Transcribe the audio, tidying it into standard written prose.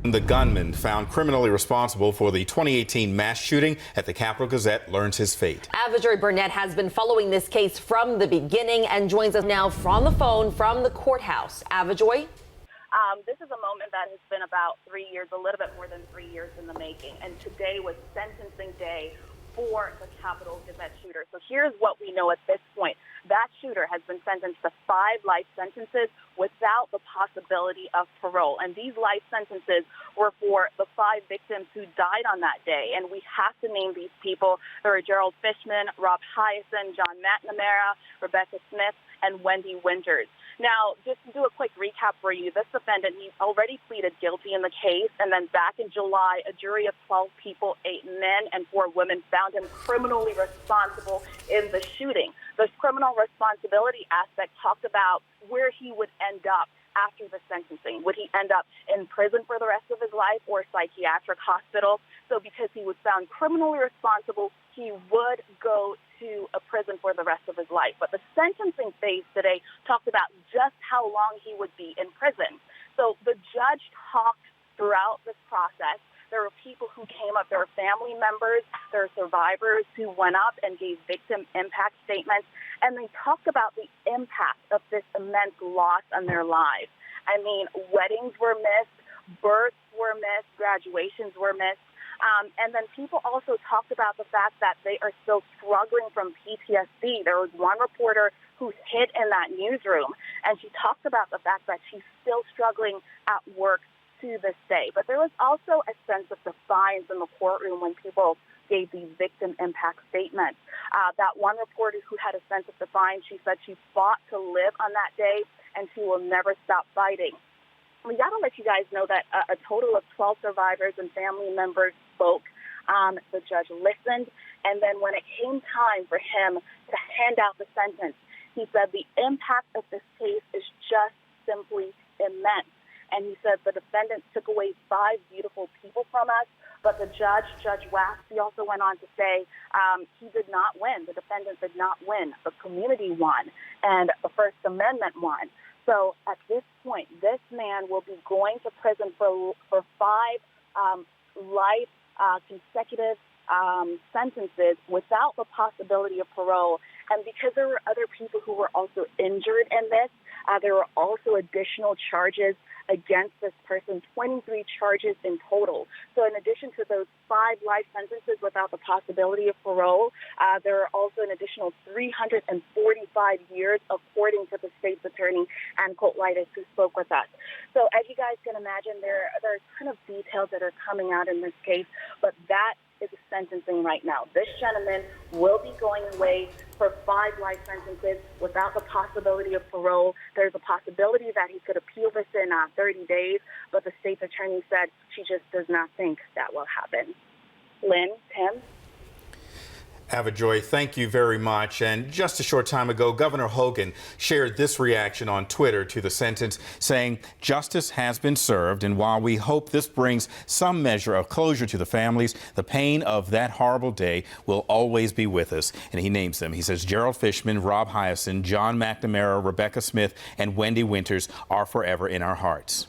The gunman found criminally responsible for the 2018 mass shooting at the Capitol Gazette learns his fate. Avajoy Burnett has been following this case from the beginning and joins us now from the phone from the courthouse. Avajoy? This is a moment that has been about 3 years, a little bit more than 3 years in the making. And today was sentencing day for the Capitol Gazette shooter. So here's what we know at this point. That shooter has been sentenced to 5 life sentences without the possibility of parole. And these life sentences were for the 5 victims who died on that day. And we have to name these people. There are Jarrod Fishman, Rob Hyacinth, John McNamara, Rebecca Smith, and Wendy Winters. Now, just to do a quick recap for you, this defendant, he already pleaded guilty in the case, and then back in July, a jury of 12 people, 8 men and 4 women, found him criminally responsible in the shooting. The criminal responsibility aspect talked about where he would end up after the sentencing. Would he end up in prison for the rest of his life or psychiatric hospital? So because he was found criminally responsible, he would go to a prison for the rest of his life. But the sentencing phase today talked about just how long he would be in prison. So the judge talked throughout this process. There were people who came up, there were family members, there were survivors who went up and gave victim impact statements, and they talked about the impact of this immense loss on their lives. I mean, weddings were missed, births were missed, graduations were missed. And then people also talked about the fact that they are still struggling from PTSD. There was one reporter who hid in that newsroom, and she talked about the fact that she's still struggling at work to this day. But there was also a sense of defiance in the courtroom when people gave these victim impact statements. That one reporter who had a sense of defiance, she said she fought to live on that day, and she will never stop fighting. We got to let you guys know that a total of 12 survivors and family members spoke. The judge listened, and then when it came time for him to hand out the sentence, he said the impact of this case is just simply immense. And he said the defendants took away 5 beautiful people from us, but the judge, Judge Wax, he also went on to say he did not win. The defendant did not win. The community won, and the First Amendment won. So at this point, this man will be going to prison for 5 life consecutive sentences without the possibility of parole. And because there were other people who were also injured in this, there were also additional charges against this person, 23 charges in total. So in addition to those 5 life sentences without the possibility of parole, there are also an additional 345 years, according to the state's attorney, Ann Kotlitis, who spoke with us. So as you guys can imagine, there are a ton of details that are coming out in this case, but that is sentencing right now. This gentleman will be going away for 5 life sentences without the possibility of parole. There's a possibility that he could appeal this in 30 days, but the state's attorney said she just does not think that will happen. Lynn, Tim? Avajoy, thank you very much. And just a short time ago, Governor Hogan shared this reaction on Twitter to the sentence, saying justice has been served. And while we hope this brings some measure of closure to the families, the pain of that horrible day will always be with us. And he names them. He says Jarrod Fishman, Rob Hyacinth, John McNamara, Rebecca Smith, and Wendy Winters are forever in our hearts.